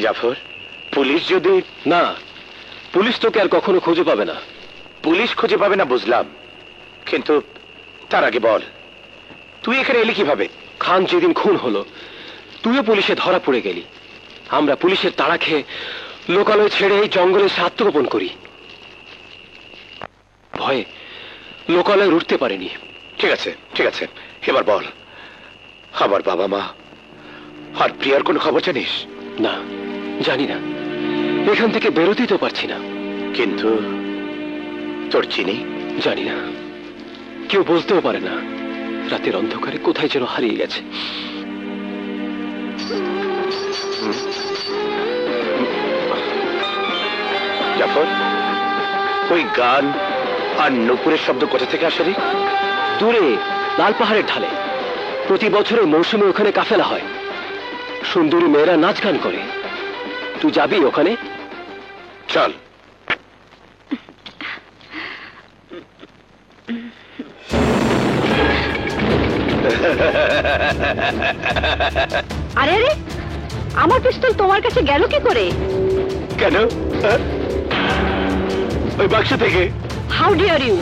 Zafar, police যদি... না, police তোকে আর কখনো খুঁজে পাবে না। পুলিশ খুঁজে পাবে না বুঝলাম, কিন্তু তার আগে বল, তুই এখানে এলি কিভাবে? খান যেদিন খুন হলো তুইও পুলিশে ধরা পড়ে গেলি। আমরা পুলিশের তাড়া খেয়ে লোকালয় ছেড়ে এই জঙ্গলে এসে আত্মগোপন করি। ভয়ে লোকালয় উঠতে পারিনি। ঠিক আছে, ঠিক আছে, এবার বল, আমার বাবা মা আর প্রিয়ার কোনো খবর জানিস? না, জানি না, এখান থেকে বেরোতেই তো পারছি না। কিন্তু তোর চিনি? জানি না, কেউ বলতেও পারে না। রাতের অন্ধকারে কোথায় যেন হারিয়ে গেছে। জাফর, ওই গান আর নূপুরের শব্দ কোথা থেকে আসে রে? দূরে লাল পাহাড়ের ঢালে প্রতি বছরের মৌসুমে ওখানে কাফেলা হয়। সুন্দরী মেয়েরা নাচ গান করে। তুই যাবি ওখানে? চল। আরে আরে, আমার পিস্তল তোমার কাছে গেল কি করে? কেন? ওই বাক্স থেকে। How dare you!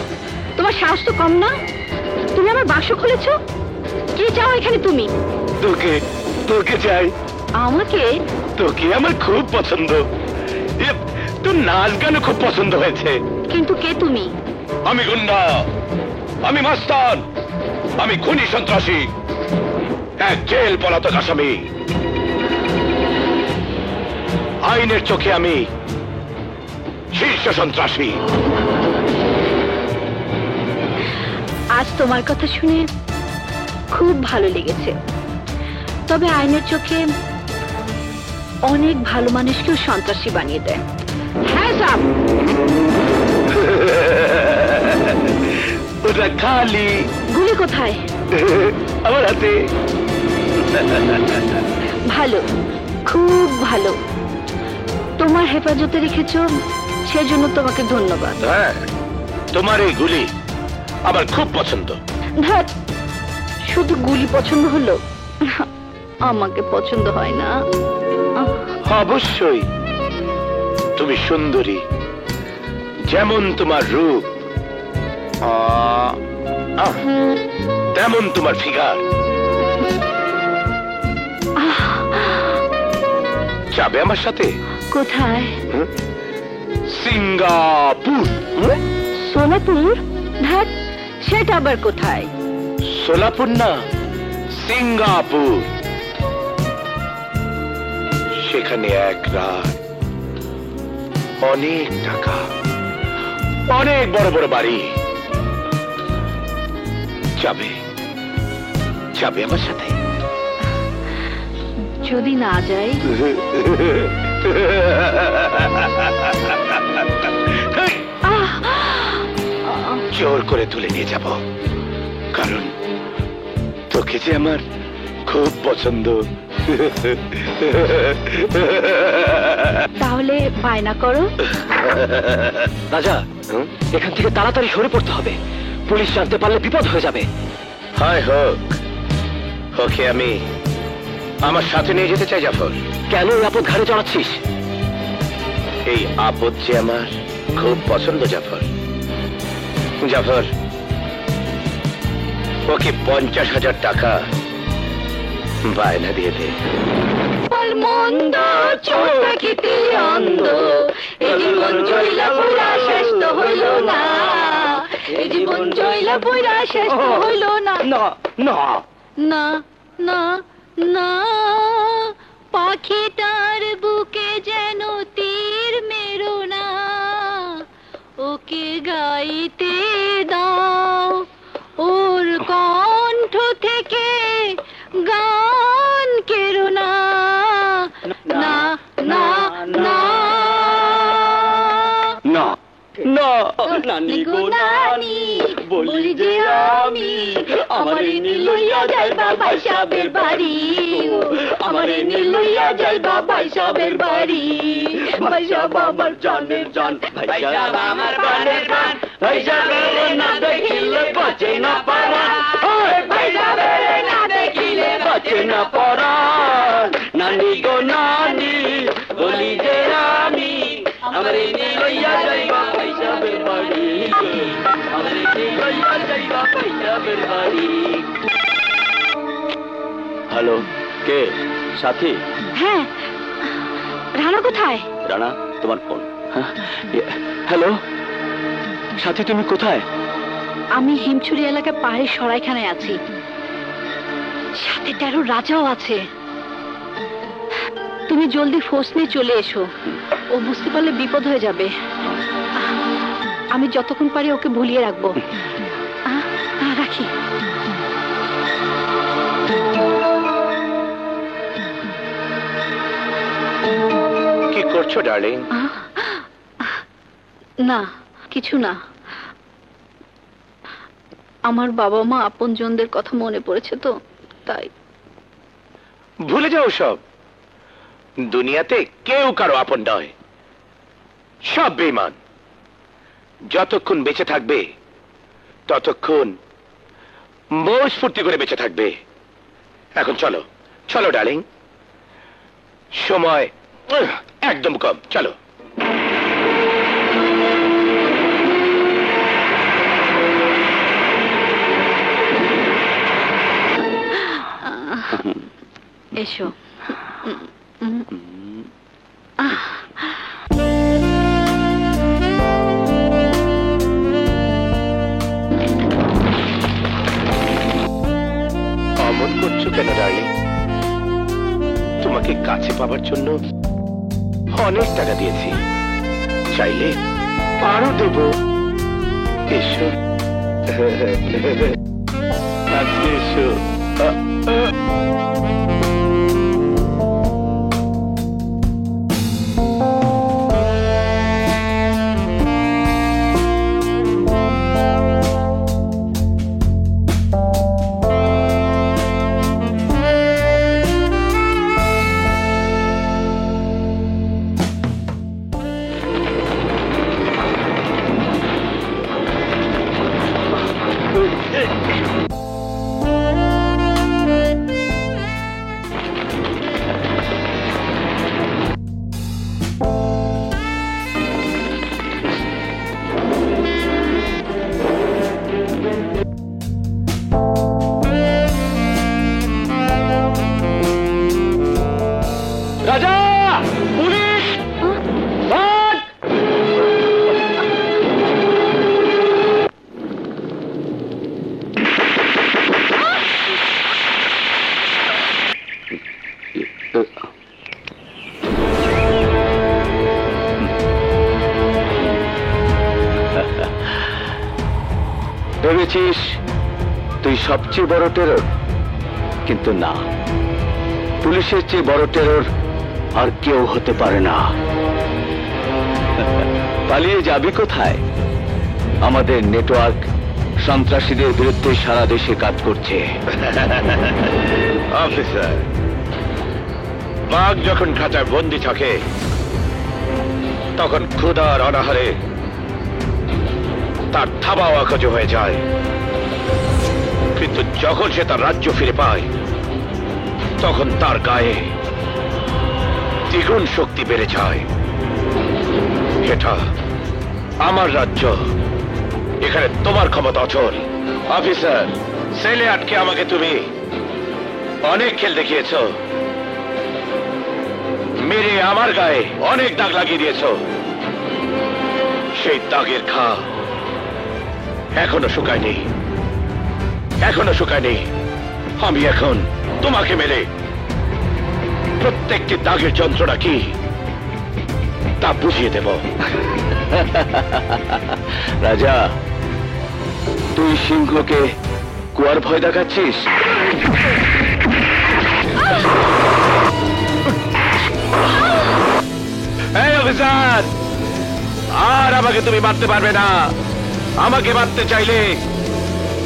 তোমার সাহস তো কম না? তুমি আমার বাক্স খুলেছো? কি চাও এখানে তুমি? তোকে, তোকে চাই। আমাকে? তোকে আমার খুব পছন্দ। তোর নাচ গানও খুব পছন্দ হয়েছে। কিন্তু কে তুমি? আমি গুন্ডা, আমি মাস্তান, আমি খুনি সন্ত্রাসী, এক জেল পলাতক আসামি। আইনের চোখে আমি শীর্ষ সন্ত্রাসী। আজ তোমার কথা শুনে খুব ভালো লেগেছে। তবে আইনের চোখে অনেক ভালো মানুষকেও সন্ত্রাসী বানিয়ে দেয়। হ্যাঁ সাব, ওটা খালি। গুলি কোথায়? আমার হাতে। ভালো, খুব ভালো। তোমার হেফাজতে রেখেছো, সেজন্য তোমাকে ধন্যবাদ। হ্যাঁ, তোমার এই গুলি আমার খুব পছন্দ। ধ্যাৎ, শুধু গুলি পছন্দ হলো, আমাকে পছন্দ হয় না। অবশ্যই, তুমি সুন্দরী, যেমন তোমার রূপ তেমন তোমার ফিগার। যাবে আমার সাথে? কোথায়? সিঙ্গাপুর। সোলাপুর? ধ্যাৎ, সেটা আবার কোথায়? সোলাপুর না, সিঙ্গাপুর। সেখানে এক রাত, অনেক টাকা, অনেক বড় বড় বাড়ি। যাবে, যাবে আমার সাথে? যদি না যাই? জোর করে তুলে নিয়ে যাব, কারণ তোকে যে আমার খুব পছন্দ। তাহলে বায়না করো। রাজা, এখান থেকে তাড়াতাড়ি সরে পড়তে হবে। পুলিশ জানতে পারলে বিপদ হয়ে যাবে। হায় হোক, ওকে আমি আমার সাথে নিয়ে যেতে চাই। জাফর, কেন এই আপদ ঘাড়ে চড়াচ্ছিস? এই আপদ যে আমার খুব পছন্দ। জাফর, জাফর, ওকে 50,000 টাকা বায়না দিয়ে দে। মন্দ চোখ পাখিতে অন্ধ, এ জীবন জয়লা পুরা শেষ তো হইল না, এ জীবন জয়লা পুরা শেষ তো হইল না। না না না না না, পাখিটার বুকে যেন তীর মেরো না, ওকে গাইতে দাও, ওর কণ্ঠ থেকে গান কেরো না। না না না না না, নানি গো নানি, বলি যে আমি, আমারে নিলইয়া যাইবা ভাই সাহেবের বাড়ি, আমারে নিলইয়া যাইবা ভাই সাহেবের বাড়ি। ভাই সাহেব আমার জানের জান, ভাই সাহেব আমার প্রাণের প্রাণ, ভাই সাহেবের না দেখিলে বাঁচে না পরাণ, ভাই সাহেবের না দেখিলে বাঁচে না পরাণ। নানি গো নানি, বলি যে আমি আমারে নিলইয়া যাইবা পাইসাবের বাড়ি গো আমারে নিলইয়া যাইবা পাইসাবের বাড়ি। হ্যালো, কে? সাথী? হ্যাঁ, রানা কোথায়? রানা, তোমার ফোন। হ্যালো সাথী, তুমি কোথায়? আমি হিমছড়ি এলাকায় পাহাড়ের সরাইখানায় আছি, সাথে 13 রাজাও আছে। তুমি জলদি ফোর্স নিয়ে চলে এসো, ও বুঝতে পারলে বিপদ হয়ে যাবে। আমি যতক্ষণ পারি ওকে ভুলিয়ে রাখবো। রাখি। কি করছো ডার্লিং? না, কিছু না। আমার বাবা মা আপনজনদের কথা মনে পড়েছে তো, তাই। ভুলে যাও সব। দুনিয়াতে কেউ কারো আপন নয়, সব বেঈমান। যতক্ষণ বেঁচে থাকবে ততক্ষণ মৌজ ফুর্তি করে বেঁচে থাকবে। এখন চলো চলো ডার্লিং, সময় একদম কম, চলো। এসো। অমন করছো কেন ডার্লিং? তোমাকে কাছে পাবার জন্য অনেক টাকা দিয়েছি, চাইলে আরো দেব। এসো আজকে এসো। রাজা, পুলিশ, ভাগ! ভেবেছিস তুই সবচেয়ে বড় টেরর, কিন্তু না, পুলিশের চেয়ে বড় টেরর আর কেউ হতে পারে না। পালিয়ে যাবি কোথায়? আমাদের নেটওয়ার্ক সন্ত্রাসীদের বিরুদ্ধে সারা দেশে কাজ করছে। অফিসার, বাঘ যখন খাঁচায় বন্দি থাকে তখন ক্ষুধার অনাহারে তার থাবা অকাজ হয়ে যায়, কিন্তু যখন সে তার রাজ্য ফিরে পায় তখন তার গায়ে দ্বিগুণ শক্তি বেড়ে যায়। এটা আমার রাজ্য, এখানে তোমার ক্ষমতা অচল। অফিসার, সেলে আটকে আমাকে তুমি অনেক খেল দেখিয়েছ, মেরে আমার গায়ে অনেক দাগ লাগিয়ে দিয়েছ। সেই দাগের ঘা এখনো শুকায়নি, এখনো শুকায়নি। আমি এখন তোমাকে মেরে প্রত্যেকটি দাগের যন্ত্রণা কি তা বুঝিয়ে দেব। রাজা, তুই সিংহকে কুয়ার ভয় দেখাচ্ছিস? এই অফিসার, আর আমাকে তুমি মারতে পারবে না। আমাকে মারতে চাইলে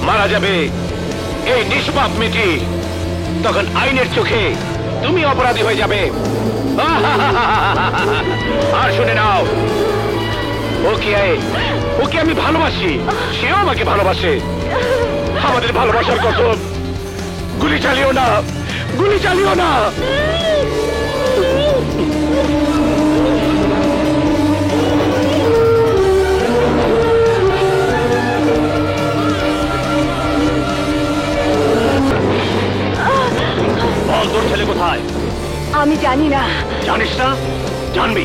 মারা যাবে এই নিষ্পাপ মেয়েটি, তখন আইনের চোখে তুমি অপরাধী হয়ে যাবে। আর শুনে নাও, ওকে আমি ভালোবাসি, সেও আমাকে ভালোবাসে। আমাদের ভালোবাসার কসম। গুলি চালিও না, গুলি চালিও না। না। জানিস না? জানবি।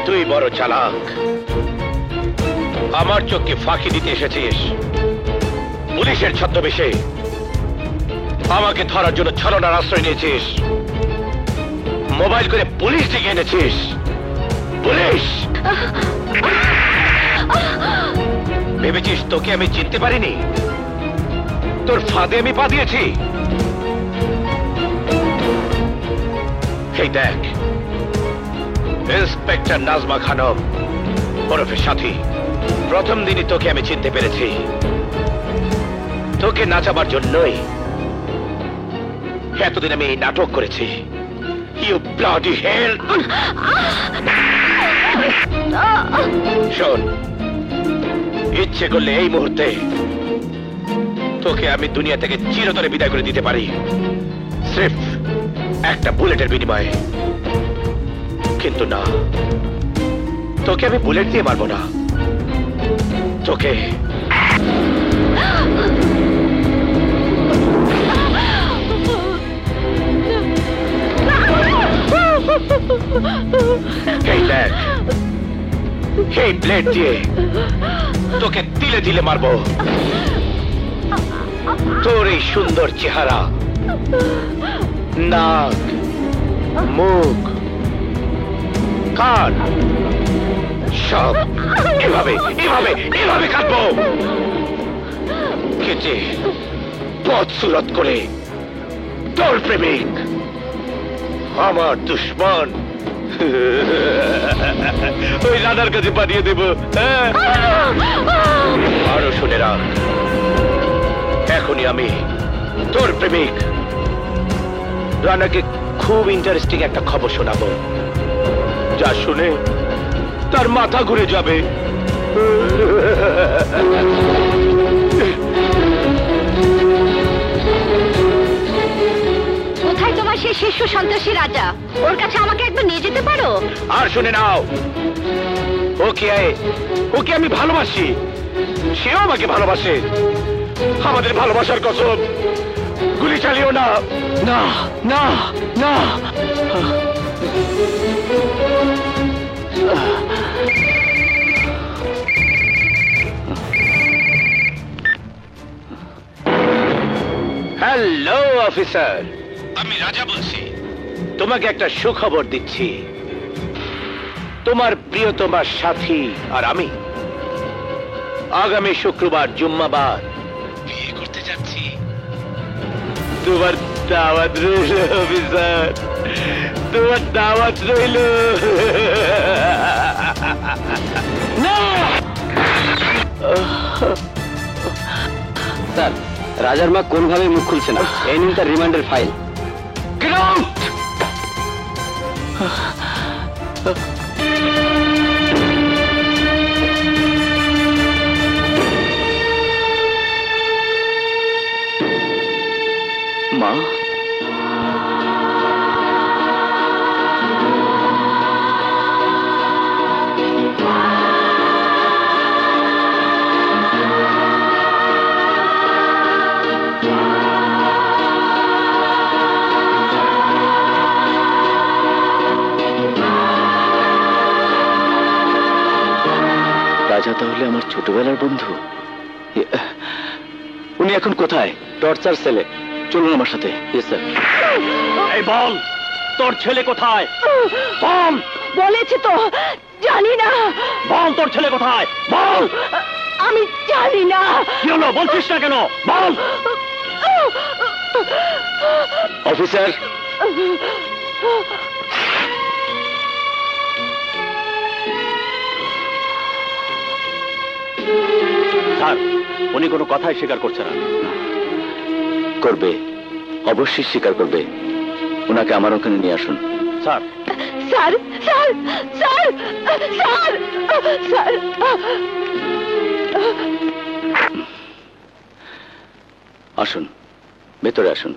তুই বড় চালাক, আমার চোখকে ফাঁকি দিতে এসেছিস। পুলিশের ছদ্মবেশে আমাকে ধরার জন্য ছলনার আশ্রয় নিয়েছিস। মোবাইল করে পুলিশ ডেকে এনেছিস। পুলিশ! ভেবেছিস তোকে আমি চিনতে পারিনি? তোর ফাঁদে আমি পা দিয়েছি। এই দেখ, ইন্সপেক্টর নাজমা খানম ওরফে সাথী। প্রথম দিনই তোকে আমি চিনতে পেরেছি। তোকে নাচাবার জন্যই এতদিন আমি এই নাটক করেছি। ইউ ব্লাডি হেল! শোন, ইচ্ছে করলে এই মুহূর্তে তোকে আমি দুনিয়া থেকে চিরতরে বিদায় করে দিতে পারি, সির্ফ একটা বুলেটের বিনিময়ে। কিন্তু না, তোকে আমি বুলেট দিয়ে মারবো না। তোকে এই দেখ, এই ব্লেড দিয়ে তোকে তিলে তিলে মারবো। তোর এই সুন্দর চেহারা, নাক, মুখ, কান সব এভাবে এভাবে এভাবে কাটবো। কেটে বদসুরত করে তোর প্রেমিক, আমার দুশ্মন, ওই রানার কাছে পাঠিয়ে দেব। আরো শুনে রাখ, এখনই আমি তোর প্রেমিক রানাকে খুব ইন্টারেস্টিং একটা খবর শোনাবো, যা শুনে তার মাথা ঘুরে যাবে। কোথায় তোমার সেই শিশু সন্ত্রাসী রাজা? ওর কাছে আমাকে একবার নিয়ে যেতে পারো? আর শুনে নাও, ওকে আমি ভালোবাসি, সেও আমাকে ভালোবাসে। আমাদের ভালোবাসার কসম, গুলি চালিও না। না না না। হ্যালো অফিসার, আমি রাজা বলছি। তোমাকে একটা সুখবর দিচ্ছি। তোমার প্রিয়তমার সাথী আর আমি আগামী শুক্রবার জুম্মাবার বিয়ে করতে যাচ্ছি। তোমার দাওয়াত রইল অফিসার, তোমার দাওয়াত রইল। স্যার, রাজার মা কোনভাবে মুখ খুলছে না। এই নিন তার রিমান্ডের ফাইল। Get out! মা, রাজা তাহলে আমার ছোটবেলার বন্ধু। উনি এখন কোথায়? টর্চার সেলে। চলুন আমার সাথে। Yes sir. এই বল, তোর ছেলে কোথায়? বল। বলেছি তো, জানি না। বল, তোর ছেলে কোথায়? বল। আমি জানি না। কি হলো, বলছিস না কেন? বল। অফিসার, স্যার, উনি কোনো কথাই স্বীকার করছে না। করবে, অবশ্যই স্বীকার করবে। ওনাকে আমার ওখানে নিয়ে আসুন। Sir, sir sir sir sir sir, আসুন, ভেতরে আসুন।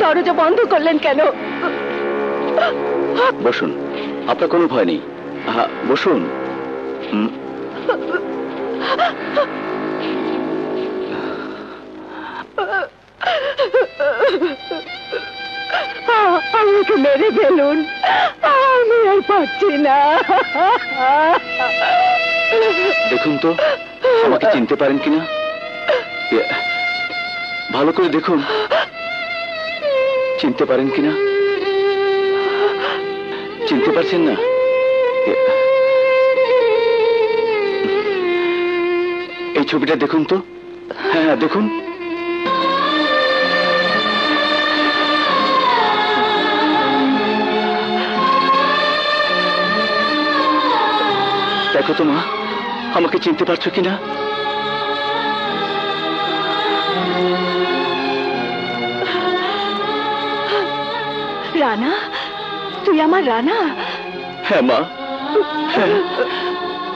দরজা বন্ধ করলেন কেন? বসুন, আপনার কোনো ভয় নেই। বসুন। আমাকে মেরে ফেলুন, আমি আর পারছি না। দেখুন তো আমাকে চিনতে পারেন কিনা, ভালো করে দেখুন চিনতে পারেন কিনা। চিনতে পারছেন না? এই ছবিটা দেখুন তো। হ্যাঁ হ্যাঁ দেখুন। দেখো তো মা, আমাকে চিনতে পারছো কিনা? রানা, তুই আমার রানা? হ্যাঁ মা, হ্যাঁ,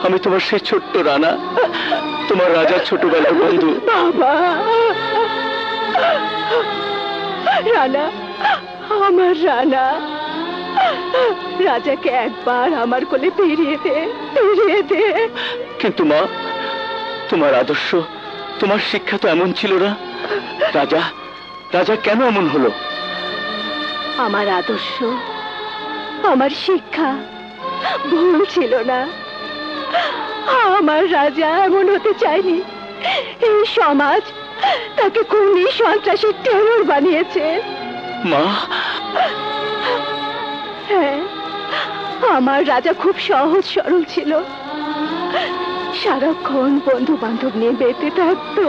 আমি তোমার সেই ছোট্ট রানা, তোমার রাজার ছোটবেলার বন্ধু। বাবা, রানা, আমার রানা, রাজাকে একবার আমার কোলে ফিরিয়ে দে, ফিরিয়ে দে। কিন্তু মা, তোমার আদর্শ, তোমার শিক্ষা তো এমন ছিল না। রাজা, রাজা কেন এমন হলো? আমার আদর্শ, আমার শিক্ষা ভুল ছিল না। আমার রাজা এমন হতে চায়নি। এই সমাজ তাকে খুনি, সন্ত্রাসী, টেরর বানিয়েছে। মা, হ্যাঁ, আমার রাজা খুব সহজ সরল ছিল, সারাক্ষণ বন্ধু বান্ধব নিয়ে বেঁচে থাকতো।